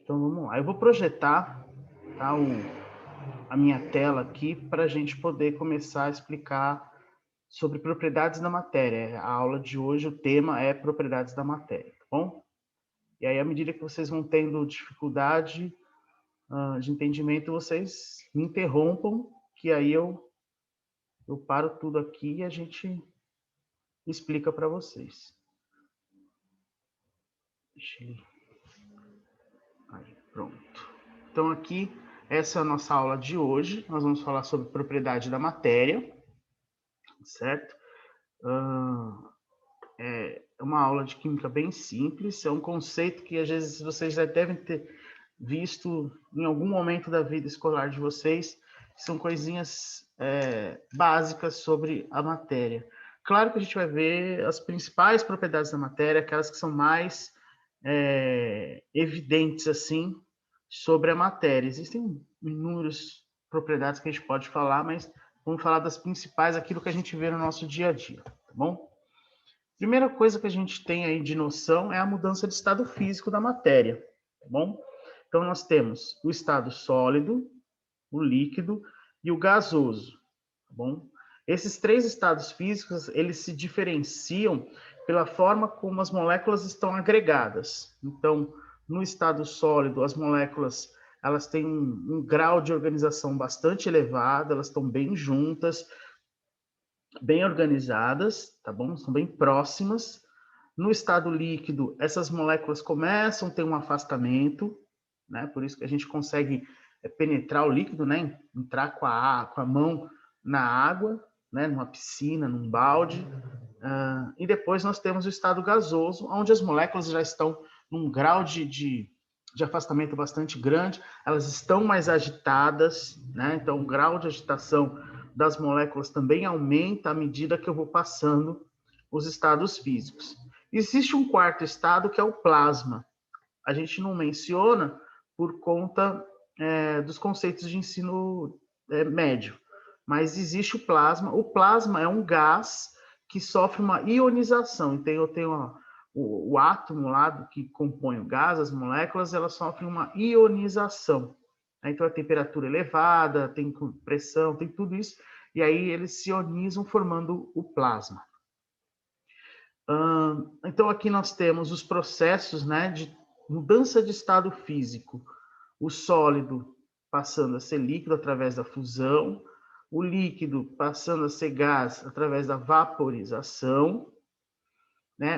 Então, vamos lá. Eu vou projetar, tá, a minha tela aqui para a gente poder começar a explicar sobre propriedades da matéria. A aula de hoje, o tema é propriedades da matéria, tá bom? E aí, à medida que vocês vão tendo dificuldade de entendimento, vocês me interrompam, que aí eu paro tudo aqui e a gente explica para vocês. Deixa eu... Aí, pronto. Então, aqui, essa é a nossa aula de hoje. Nós vamos falar sobre propriedade da matéria, certo? É uma aula de química bem simples, é um conceito que às vezes vocês já devem ter visto em algum momento da vida escolar de vocês, são coisinhas básicas sobre a matéria. Claro que a gente vai ver as principais propriedades da matéria, aquelas que são mais evidentes assim sobre a matéria. Existem inúmeras propriedades que a gente pode falar, mas vamos falar das principais, aquilo que a gente vê no nosso dia a dia, tá bom? Primeira coisa que a gente tem aí de noção é a mudança de estado físico da matéria, tá bom? Então, nós temos o estado sólido, o líquido e o gasoso, tá bom? Esses três estados físicos, eles se diferenciam pela forma como as moléculas estão agregadas. Então, no estado sólido, as moléculas, elas têm um grau de organização bastante elevado, elas estão bem juntas, bem organizadas, tá bom? São bem próximas. No estado líquido, essas moléculas começam a ter um afastamento, né? Por isso que a gente consegue penetrar o líquido, né? Entrar com a mão na água, né? Numa piscina, num balde. E depois nós temos o estado gasoso, onde as moléculas já estão num grau de afastamento bastante grande, elas estão mais agitadas, né? Então o grau de agitação das moléculas também aumenta à medida que eu vou passando os estados físicos. Existe um quarto estado que é o plasma. A gente não menciona por conta dos conceitos de ensino médio, mas existe o plasma. O plasma é um gás que sofre uma ionização. Então, eu tenho o átomo lá que compõe o gás, as moléculas, elas sofrem uma ionização. Então, a temperatura elevada, tem pressão, tem tudo isso, e aí eles se ionizam formando o plasma. Então, aqui nós temos os processos, né, de mudança de estado físico. O sólido passando a ser líquido através da fusão, o líquido passando a ser gás através da vaporização, né?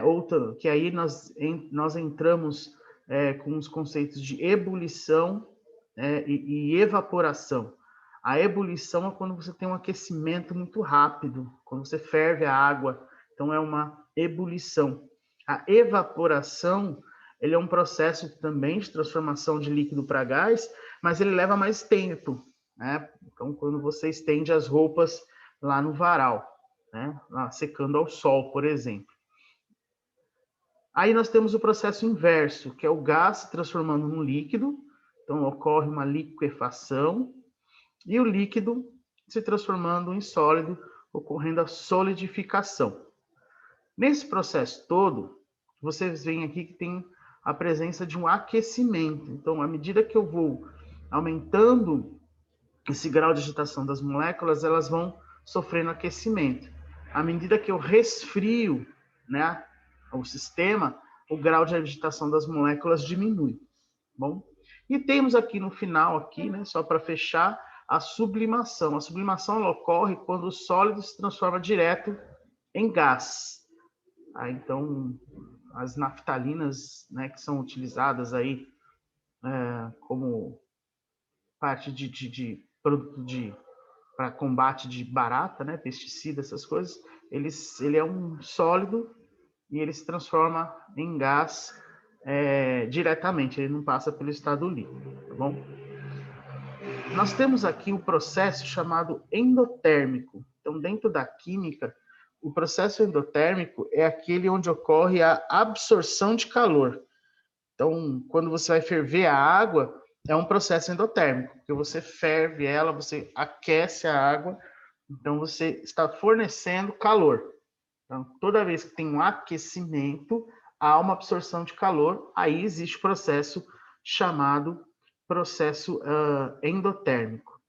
Que aí nós entramos com os conceitos de ebulição e evaporação. A ebulição é quando você tem um aquecimento muito rápido, quando você ferve a água, então é uma ebulição. A evaporação, ele é um processo também de transformação de líquido para gás, mas ele leva mais tempo, né? Então, quando você estende as roupas lá no varal, né? Lá secando ao sol, por exemplo. Aí nós temos o processo inverso, que é o gás se transformando num líquido, então ocorre uma liquefação, e o líquido se transformando em sólido, ocorrendo a solidificação. Nesse processo todo, vocês veem aqui que tem a presença de um aquecimento. Então, à medida que eu vou aumentando esse grau de agitação das moléculas, elas vão sofrendo aquecimento. À medida que eu resfrio, né, o sistema, o grau de agitação das moléculas diminui. Bom? E temos aqui no final, aqui, né, só para fechar, a sublimação. A sublimação ela ocorre quando o sólido se transforma direto em gás. Então, as naftalinas, né, que são utilizadas aí como parte de produto para combate de barata, né, pesticida, essas coisas, ele é um sólido e ele se transforma em gás diretamente, ele não passa pelo estado líquido, tá bom? Nós temos aqui o processo chamado endotérmico. Então, dentro da química, o processo endotérmico é aquele onde ocorre a absorção de calor. Então, quando você vai ferver a água, é um processo endotérmico, porque você ferve ela, você aquece a água, então você está fornecendo calor. Então, toda vez que tem um aquecimento, há uma absorção de calor, aí existe o processo chamado processo endotérmico.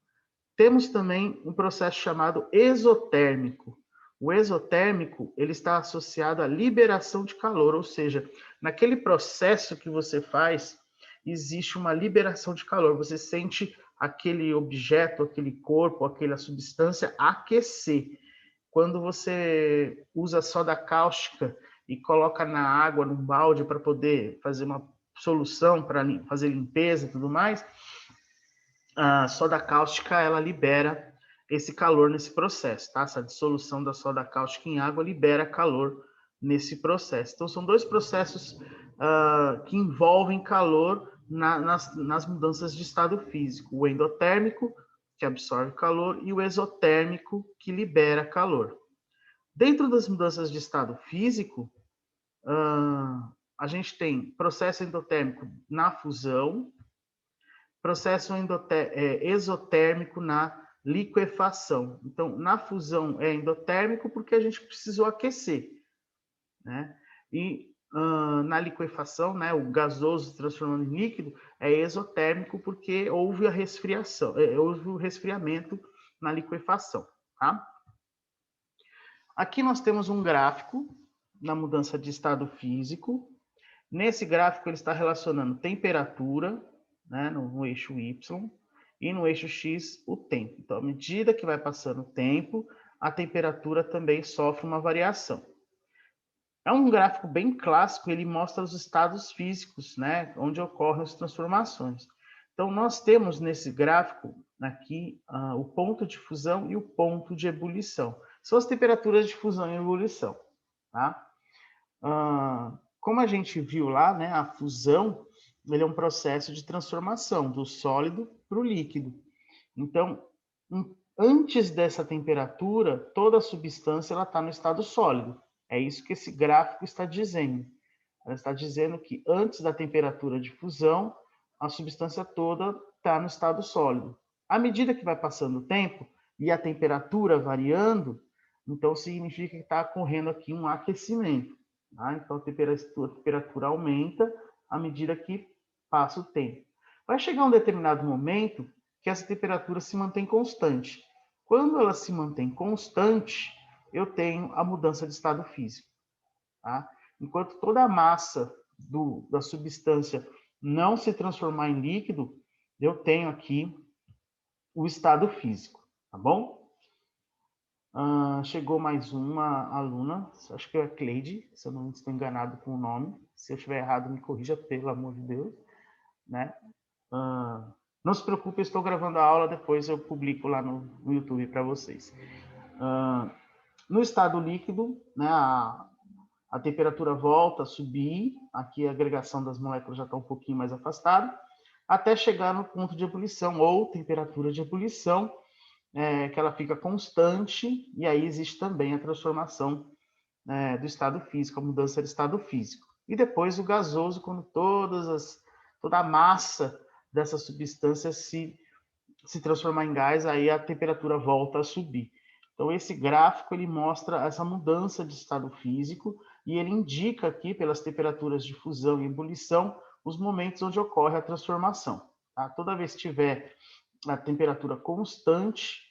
Temos também um processo chamado exotérmico. O exotérmico, ele está associado à liberação de calor, ou seja, naquele processo que você faz, existe uma liberação de calor. Você sente aquele objeto, aquele corpo, aquela substância aquecer. Quando você usa soda cáustica e coloca na água, num balde, para poder fazer uma solução, para fazer limpeza e tudo mais, a soda cáustica, ela libera esse calor nesse processo, tá? Essa dissolução da soda cáustica em água libera calor nesse processo. Então, são dois processos que envolvem calor nas mudanças de estado físico. O endotérmico, que absorve calor, e o exotérmico, que libera calor. Dentro das mudanças de estado físico, a gente tem processo endotérmico na fusão, processo exotérmico na liquefação. Então, na fusão é endotérmico porque a gente precisou aquecer, né? E na liquefação, né, o gasoso se transformando em líquido, é exotérmico porque houve a resfriação, houve o resfriamento na liquefação, tá? Aqui nós temos um gráfico na mudança de estado físico. Nesse gráfico ele está relacionando temperatura, né, no eixo Y, e no eixo X o tempo. Então, à medida que vai passando o tempo, a temperatura também sofre uma variação. É um gráfico bem clássico, ele mostra os estados físicos, né, onde ocorrem as transformações. Então, nós temos nesse gráfico aqui o ponto de fusão e o ponto de ebulição. São as temperaturas de fusão e ebulição, tá? Como a gente viu lá, né, a fusão, ele é um processo de transformação do sólido para o líquido. Então, antes dessa temperatura, toda a substância está no estado sólido. É isso que esse gráfico está dizendo. Ela está dizendo que antes da temperatura de fusão, a substância toda está no estado sólido. À medida que vai passando o tempo e a temperatura variando, então significa que está ocorrendo aqui um aquecimento. Tá? Então a temperatura aumenta à medida que passa o tempo. Vai chegar um determinado momento que essa temperatura se mantém constante. Quando ela se mantém constante, eu tenho a mudança de estado físico. Tá? Enquanto toda a massa da substância não se transformar em líquido, eu tenho aqui o estado físico, tá bom? Chegou mais uma aluna, acho que é a Cleide, se eu não estou enganado com o nome. Se eu estiver errado, me corrija, pelo amor de Deus. Né? Não se preocupe, eu estou gravando a aula, depois eu publico lá no YouTube para vocês. No estado líquido, né, a temperatura volta a subir, aqui a agregação das moléculas já está um pouquinho mais afastada, até chegar no ponto de ebulição, ou temperatura de ebulição, que ela fica constante, e aí existe também a transformação do estado físico, a mudança de estado físico. E depois o gasoso, quando toda a massa dessa substância se transformar em gás, aí a temperatura volta a subir. Então, esse gráfico ele mostra essa mudança de estado físico e ele indica aqui, pelas temperaturas de fusão e ebulição, os momentos onde ocorre a transformação. Tá? Toda vez que tiver a temperatura constante,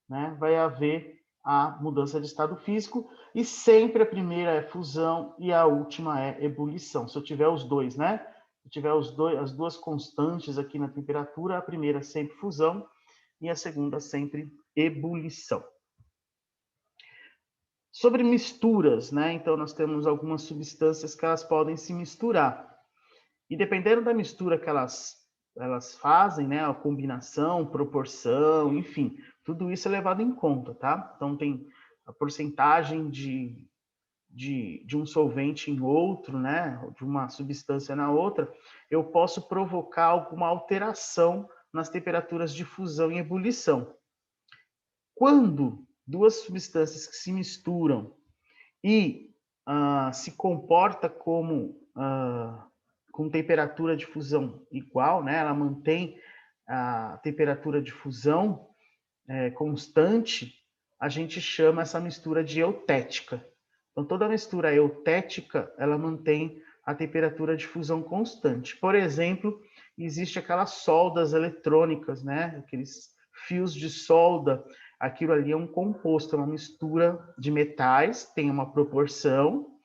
né, vai haver a mudança de estado físico, e sempre a primeira é fusão e a última é ebulição. Se eu tiver os dois, né? Se eu tiver as duas constantes aqui na temperatura, a primeira sempre fusão e a segunda sempre ebulição. Sobre misturas, né? Então, nós temos algumas substâncias que elas podem se misturar. E dependendo da mistura que elas fazem, né? A combinação, proporção, enfim, tudo isso é levado em conta, tá? Então, tem a porcentagem de um solvente em outro, né? De uma substância na outra, eu posso provocar alguma alteração nas temperaturas de fusão e ebulição. Quando duas substâncias que se misturam e se comporta como com temperatura de fusão igual, né? Ela mantém a temperatura de fusão constante, a gente chama essa mistura de eutética. Então, toda mistura eutética, ela mantém a temperatura de fusão constante. Por exemplo, existe aquelas soldas eletrônicas, né? Aqueles fios de solda. Aquilo ali é um composto, é uma mistura de metais, tem uma proporção,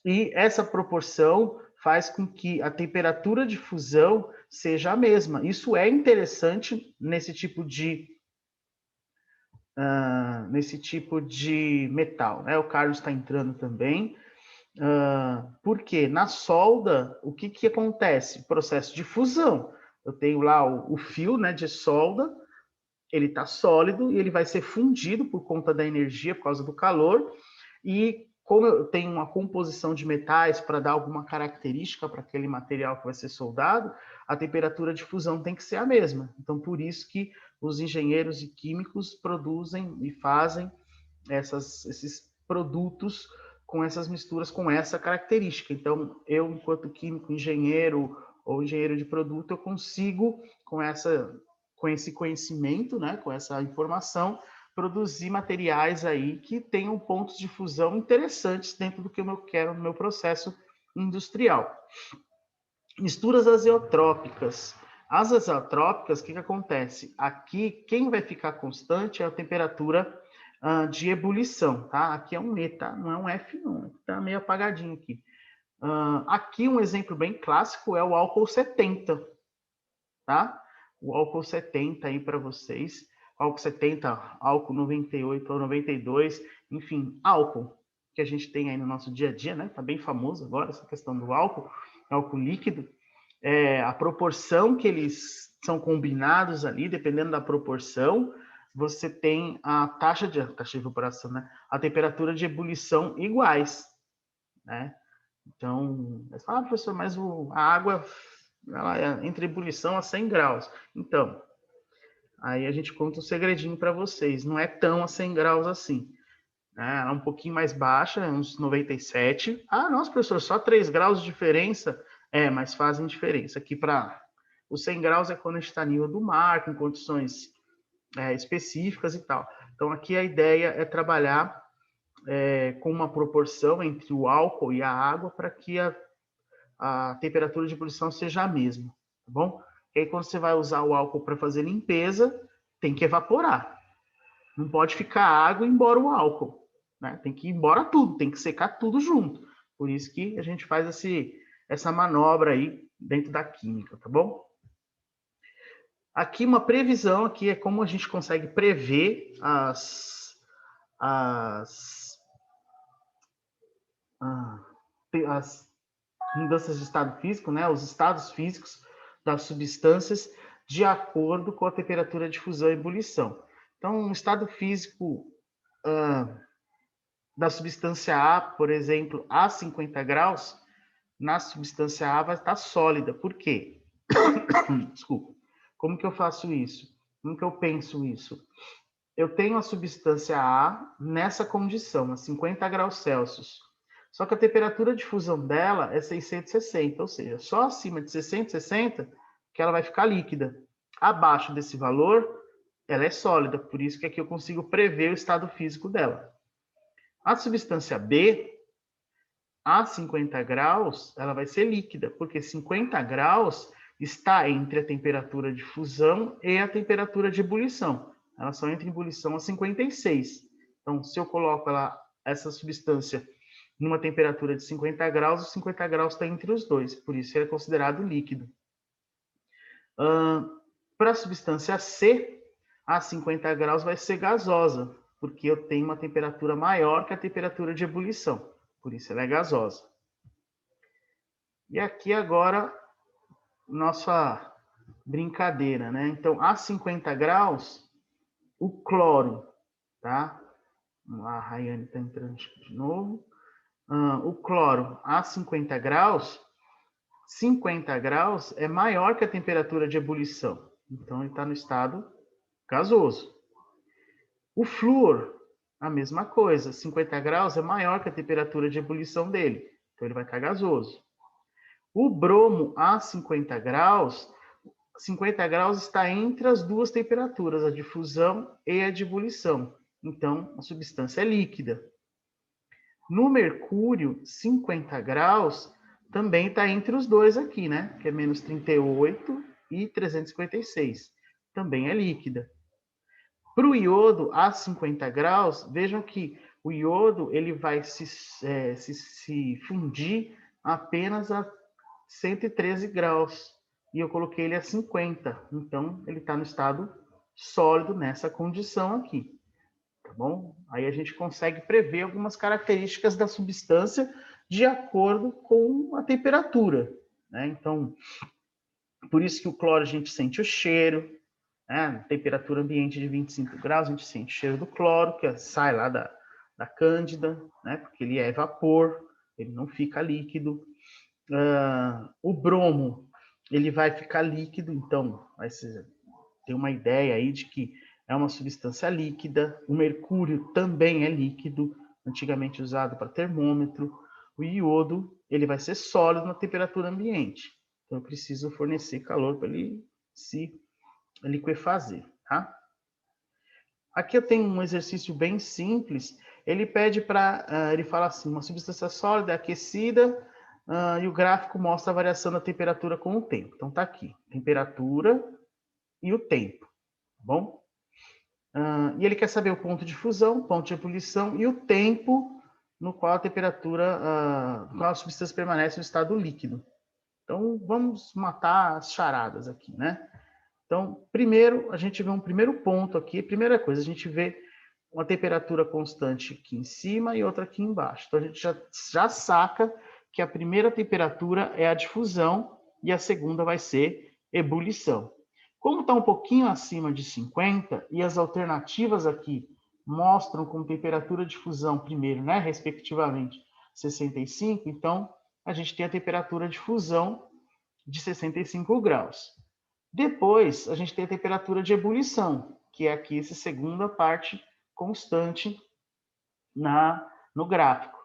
e essa proporção faz com que a temperatura de fusão seja a mesma. Isso é interessante nesse tipo de metal, né? O Carlos está entrando também. Porque na solda, o que acontece? Processo de fusão. Eu tenho lá o fio, né, de solda, ele está sólido e ele vai ser fundido por conta da energia, por causa do calor. E como eu tenho uma composição de metais para dar alguma característica para aquele material que vai ser soldado, a temperatura de fusão tem que ser a mesma. Então, por isso que os engenheiros e químicos produzem e fazem esses produtos com essas misturas, com essa característica. Então, eu, enquanto químico, engenheiro ou engenheiro de produto, eu consigo, com esse conhecimento, né, com essa informação, produzir materiais aí que tenham pontos de fusão interessantes dentro do que eu quero no meu processo industrial. Misturas azeotrópicas. As azeotrópicas, o que acontece? Aqui, quem vai ficar constante é a temperatura de ebulição, tá? Aqui é um E, tá? Não é um F, não. Tá meio apagadinho aqui. Aqui, um exemplo bem clássico é o álcool 70, tá? O álcool 70 aí para vocês. Álcool 70, álcool 98 ou 92, enfim, álcool que a gente tem aí no nosso dia a dia, né? Tá bem famoso agora essa questão do álcool líquido. A proporção que eles são combinados ali, dependendo da proporção, você tem a taxa de evaporação, né? A temperatura de ebulição iguais, né? Então, você fala, professor, mas a água ela é entre ebulição a 100 graus. Então, aí a gente conta um segredinho para vocês. Não é tão a 100 graus assim. Né? Ela é um pouquinho mais baixa, uns 97. Ah, nossa, professor, só 3 graus de diferença? Mas fazem diferença. Aqui para os 100 graus é quando a gente está nível do mar, com condições específicas e tal. Então, aqui a ideia é trabalhar com uma proporção entre o álcool e a água para que a temperatura de ebulição seja a mesma, tá bom? E aí, quando você vai usar o álcool para fazer limpeza, tem que evaporar. Não pode ficar água e ir embora o álcool. Né? Tem que ir embora tudo, tem que secar tudo junto. Por isso que a gente faz essa manobra aí dentro da química, tá bom? Aqui uma previsão, aqui é como a gente consegue prever as mudanças de estado físico, né? Os estados físicos das substâncias de acordo com a temperatura de fusão e ebulição. Então, um estado físico da substância A, por exemplo, a 50 graus, na substância A vai estar sólida. Por quê? Desculpa. Como que eu faço isso? Como que eu penso isso? Eu tenho a substância A nessa condição, a 50 graus Celsius. Só que a temperatura de fusão dela é 660, ou seja, só acima de 660 que ela vai ficar líquida. Abaixo desse valor, ela é sólida, por isso que aqui eu consigo prever o estado físico dela. A substância B, a 50 graus, ela vai ser líquida, porque 50 graus está entre a temperatura de fusão e a temperatura de ebulição. Elas são entre ebulição a 56. Então, se eu coloco essa substância numa temperatura de 50 graus, os 50 graus está entre os dois, por isso ele é considerado líquido. Para a substância C, a 50 graus vai ser gasosa, porque eu tenho uma temperatura maior que a temperatura de ebulição, por isso ela é gasosa. E aqui agora, nossa brincadeira, né? Então, a 50 graus, o cloro, tá? Vamos lá, a Rayane está entrando de novo. O cloro a 50 graus, 50 graus é maior que a temperatura de ebulição. Então, ele está no estado gasoso. O flúor, a mesma coisa. 50 graus é maior que a temperatura de ebulição dele. Então, ele vai estar gasoso. O bromo a 50 graus está entre as duas temperaturas, a de fusão e a de ebulição. Então, a substância é líquida. No mercúrio, 50 graus também está entre os dois aqui, né? Que é menos 38 e 356. Também é líquida. Para o iodo a 50 graus, vejam que o iodo ele vai se fundir apenas a 113 graus. E eu coloquei ele a 50. Então, ele está no estado sólido nessa condição aqui. Tá bom? Aí a gente consegue prever algumas características da substância de acordo com a temperatura, né? Então, por isso que o cloro a gente sente o cheiro, né? Temperatura ambiente de 25 graus, a gente sente o cheiro do cloro, que sai lá da cândida, né? Porque ele é vapor, ele não fica líquido. O bromo, ele vai ficar líquido, então vai ter uma ideia aí de que é uma substância líquida. O mercúrio também é líquido, antigamente usado para termômetro. O iodo, ele vai ser sólido na temperatura ambiente. Então, eu preciso fornecer calor para ele se liquefazer, tá? Aqui eu tenho um exercício bem simples. Ele pede para, ele fala assim, uma substância sólida é aquecida e o gráfico mostra a variação da temperatura com o tempo. Então, tá aqui, temperatura e o tempo, tá bom? E ele quer saber o ponto de fusão, ponto de ebulição e o tempo no qual a temperatura, qual a substância permanece no estado líquido. Então, vamos matar as charadas aqui, né? Então, primeiro, a gente vê um primeiro ponto aqui. Primeira coisa, a gente vê uma temperatura constante aqui em cima e outra aqui embaixo. Então, a gente já saca que a primeira temperatura é a de fusão e a segunda vai ser ebulição. Como está um pouquinho acima de 50 e as alternativas aqui mostram com temperatura de fusão primeiro, né, respectivamente 65, então a gente tem a temperatura de fusão de 65 graus. Depois, a gente tem a temperatura de ebulição, que é aqui essa segunda parte constante no gráfico.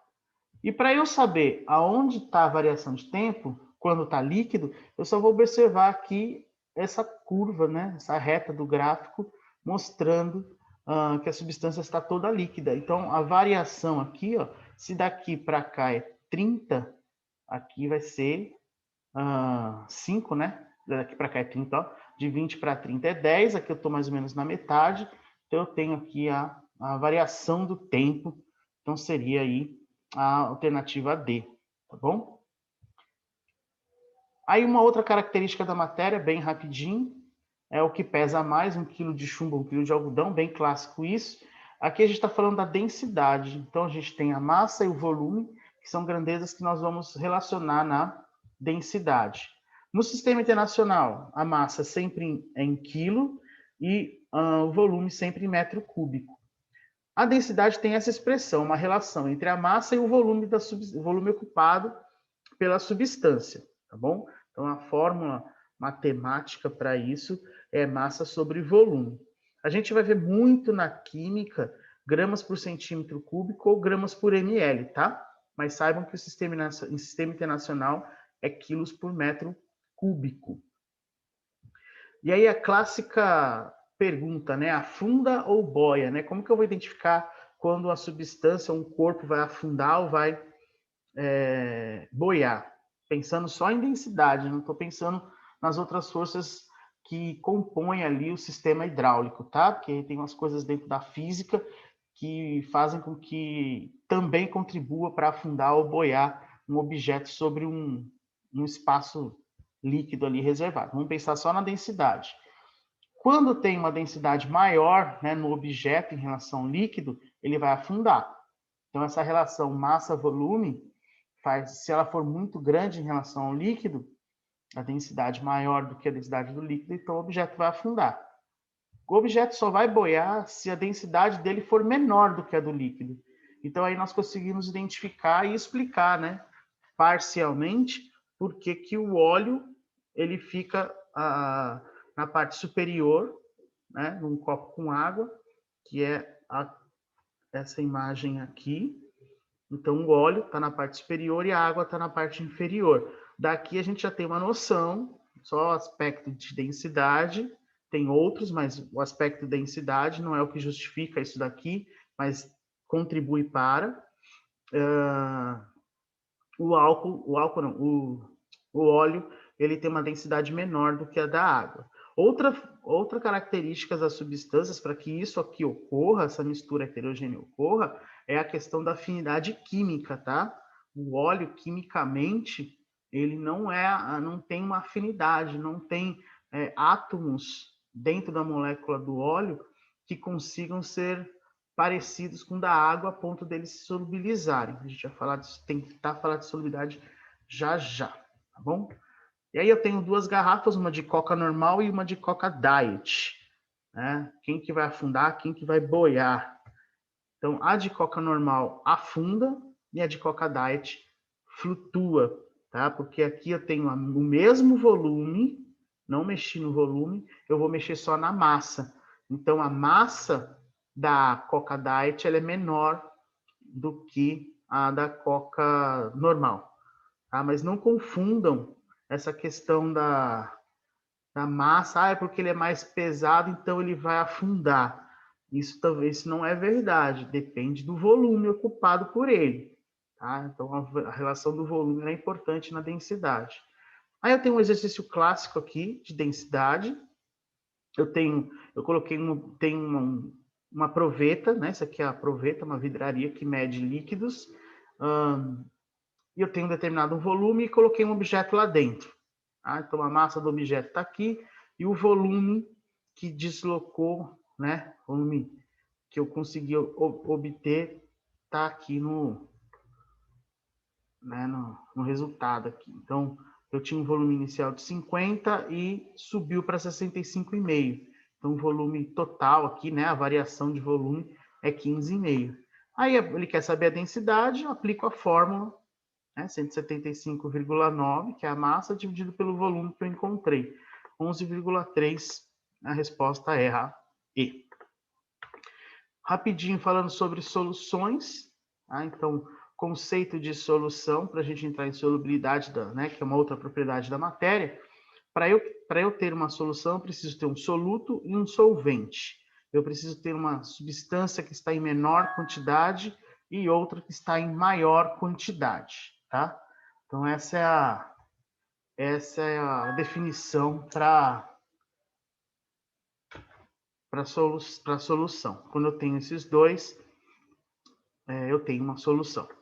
E para eu saber aonde está a variação de tempo, quando está líquido, eu só vou observar aqui essa curva, né? Essa reta do gráfico, mostrando que a substância está toda líquida. Então, a variação aqui, ó, se daqui para cá é 30, aqui vai ser 5, né? Daqui para cá é 30, ó. De 20 para 30 é 10, aqui eu estou mais ou menos na metade. Então, eu tenho aqui a variação do tempo. Então, seria aí a alternativa D, tá bom? Aí, uma outra característica da matéria, bem rapidinho, é o que pesa mais, 1 quilo de chumbo, 1 quilo de algodão, bem clássico isso. Aqui a gente está falando da densidade. Então, a gente tem a massa e o volume, que são grandezas que nós vamos relacionar na densidade. No sistema internacional, a massa sempre é em quilo e o volume sempre em metro cúbico. A densidade tem essa expressão, uma relação entre a massa e o volume, volume ocupado pela substância, tá bom? Então, a fórmula matemática para isso é massa sobre volume. A gente vai ver muito na química gramas por centímetro cúbico ou gramas por ml, tá? Mas saibam que o sistema internacional é quilos por metro cúbico. E aí a clássica pergunta, né? Afunda ou boia, né? Como que eu vou identificar quando a substância, um corpo vai afundar ou vai boiar? Pensando só em densidade, não estou pensando nas outras forças que compõem ali o sistema hidráulico, tá? Porque tem umas coisas dentro da física que fazem com que também contribua para afundar ou boiar um objeto sobre um espaço líquido ali reservado. Vamos pensar só na densidade. Quando tem uma densidade maior, né, no objeto em relação ao líquido, ele vai afundar. Então, essa relação massa-volume, se ela for muito grande em relação ao líquido, a densidade maior do que a densidade do líquido, então o objeto vai afundar. O objeto só vai boiar se a densidade dele for menor do que a do líquido. Então, aí nós conseguimos identificar e explicar, né, parcialmente, por que o óleo ele fica na parte superior, né, num copo com água, que é essa imagem aqui. Então, o óleo está na parte superior e a água está na parte inferior. Daqui a gente já tem uma noção, só o aspecto de densidade, tem outros, mas o aspecto de densidade não é o que justifica isso daqui, mas contribui para. o álcool não, o óleo, ele tem uma densidade menor do que a da água. Outra característica das substâncias para que isso aqui ocorra, essa mistura heterogênea ocorra, é a questão da afinidade química, tá? O óleo, quimicamente, ele não tem uma afinidade, não tem átomos dentro da molécula do óleo que consigam ser parecidos com da água a ponto deles se solubilizarem. A gente vai falar disso, tentar falar de solubilidade já já, tá bom? E aí eu tenho duas garrafas, uma de Coca normal e uma de Coca Diet. Né? Quem que vai afundar, quem que vai boiar. Então, a de Coca normal afunda e a de Coca Diet flutua, tá? Porque aqui eu tenho o mesmo volume, não mexi no volume, eu vou mexer só na massa. Então, a massa da Coca Diet ela é menor do que a da Coca normal. Tá? Mas não confundam essa questão da massa, é porque ele é mais pesado, então ele vai afundar. Isso talvez não é verdade, depende do volume ocupado por ele. Tá? Então a relação do volume é importante na densidade. Aí eu tenho um exercício clássico aqui de densidade. Eu coloquei uma proveta, né? Essa aqui é a proveta, uma vidraria que mede líquidos. E eu tenho um determinado volume e coloquei um objeto lá dentro. Tá? Então, a massa do objeto está aqui e o volume que deslocou, né? O volume que eu consegui obter está aqui no resultado aqui. Então, eu tinha um volume inicial de 50 e subiu para 65,5. Então, o volume total aqui, né? A variação de volume é 15,5. Aí ele quer saber a densidade, eu aplico a fórmula, né, 175,9, que é a massa, dividido pelo volume que eu encontrei. 11,3, a resposta é a E. Rapidinho falando sobre soluções, tá? Então, conceito de solução, para a gente entrar em solubilidade, né, que é uma outra propriedade da matéria. Para eu ter uma solução, eu preciso ter um soluto e um solvente. Eu preciso ter uma substância que está em menor quantidade e outra que está em maior quantidade, tá? Então, essa é a definição para a solução. Quando eu tenho esses dois, eu tenho uma solução, tá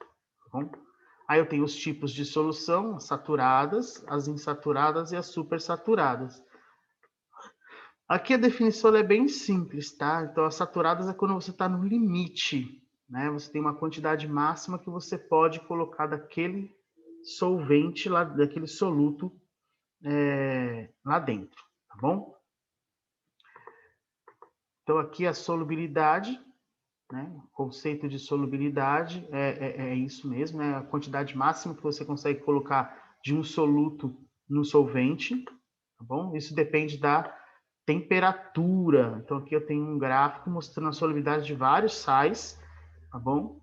bom? Aí eu tenho os tipos de solução, as saturadas, as insaturadas e as supersaturadas. Aqui a definição é bem simples, tá? Então, as saturadas é quando você está no limite, né? Você tem uma quantidade máxima que você pode colocar daquele solvente, lá, daquele soluto lá dentro, tá bom? Então, aqui a solubilidade, né? O conceito de solubilidade é isso mesmo, né? A quantidade máxima que você consegue colocar de um soluto no solvente, tá bom? Isso depende da temperatura. Então, aqui eu tenho um gráfico mostrando a solubilidade de vários sais, tá bom?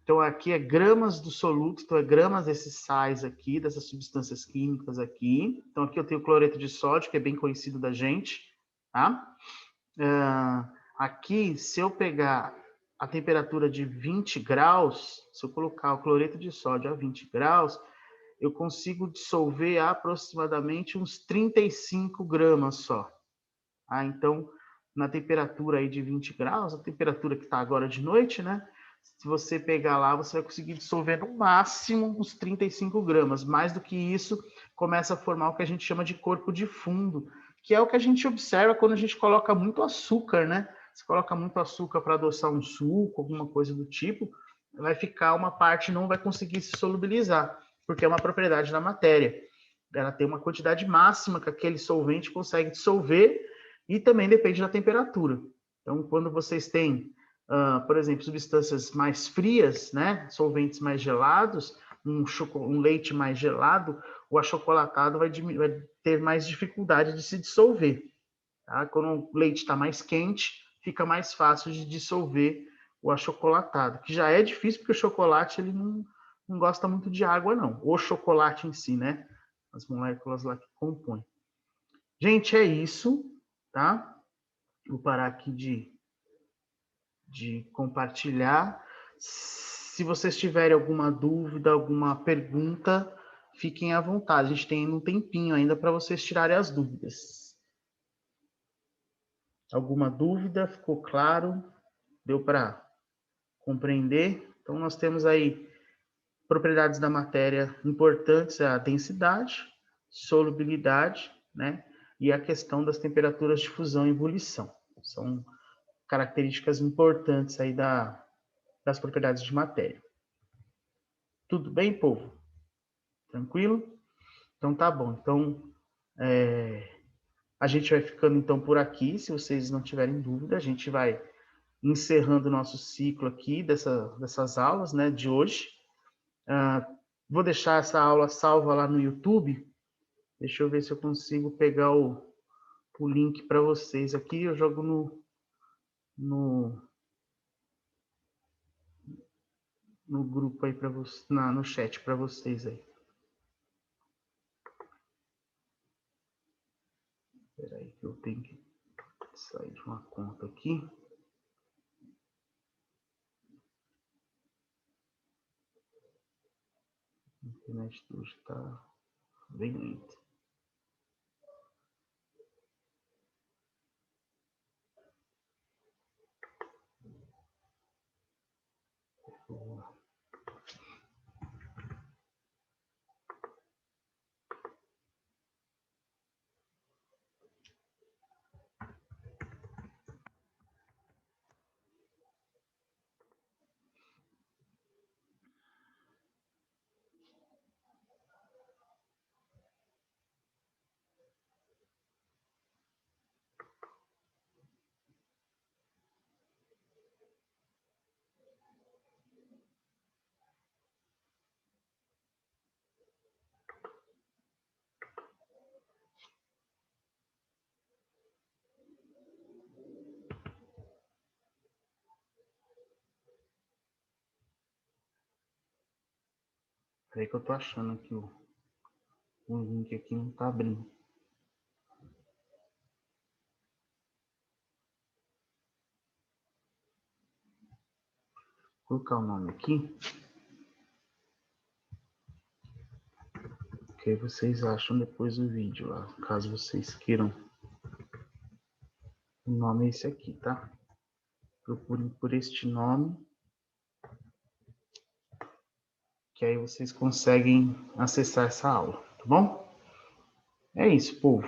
Então, aqui é gramas do soluto, então é gramas desses sais aqui, dessas substâncias químicas aqui. Então, aqui eu tenho cloreto de sódio, que é bem conhecido da gente, tá? Aqui, se eu pegar a temperatura de 20 graus, se eu colocar o cloreto de sódio a 20 graus, eu consigo dissolver aproximadamente uns 35 gramas só. Então, na temperatura aí de 20 graus, a temperatura que está agora de noite, né? Se você pegar lá, você vai conseguir dissolver no máximo uns 35 gramas. Mais do que isso, começa a formar o que a gente chama de corpo de fundo, que é o que a gente observa quando a gente coloca muito açúcar, né? Se coloca muito açúcar para adoçar um suco, alguma coisa do tipo, vai ficar uma parte, não vai conseguir se solubilizar, porque é uma propriedade da matéria. Ela tem uma quantidade máxima que aquele solvente consegue dissolver e também depende da temperatura. Então, quando vocês têm, por exemplo, substâncias mais frias, né, solventes mais gelados, um leite mais gelado, o achocolatado vai ter mais dificuldade de se dissolver. Tá? Quando o leite está mais quente, fica mais fácil de dissolver o achocolatado, que já é difícil porque o chocolate ele não gosta muito de água, não. O chocolate em si, né? As moléculas lá que compõem. Gente, é isso, tá? Vou parar aqui de compartilhar. se vocês tiverem alguma dúvida, alguma pergunta, fiquem à vontade. A gente tem um tempinho ainda para vocês tirarem as dúvidas. Alguma dúvida? Ficou claro? Deu para compreender? Então, nós temos aí propriedades da matéria importantes, a densidade, solubilidade, né? E a questão das temperaturas de fusão e ebulição. São características importantes aí das propriedades de matéria. Tudo bem, povo? Tranquilo? Então tá bom. Então, a gente vai ficando então por aqui. Se vocês não tiverem dúvida, a gente vai encerrando o nosso ciclo aqui dessas aulas, né, de hoje. Vou deixar essa aula salva lá no YouTube. Deixa eu ver se eu consigo pegar o link para vocês aqui. Eu jogo no grupo aí para vocês, no chat para vocês aí. Espera aí que eu tenho que sair de uma conta aqui. A internet hoje está bem lenta. Peraí que eu tô achando aqui o link aqui não tá abrindo. Vou colocar o nome aqui. Que aí vocês acham depois do vídeo lá, caso vocês queiram. O nome é esse aqui, tá? Procurem por este nome. Que aí vocês conseguem acessar essa aula, tá bom? É isso, povo.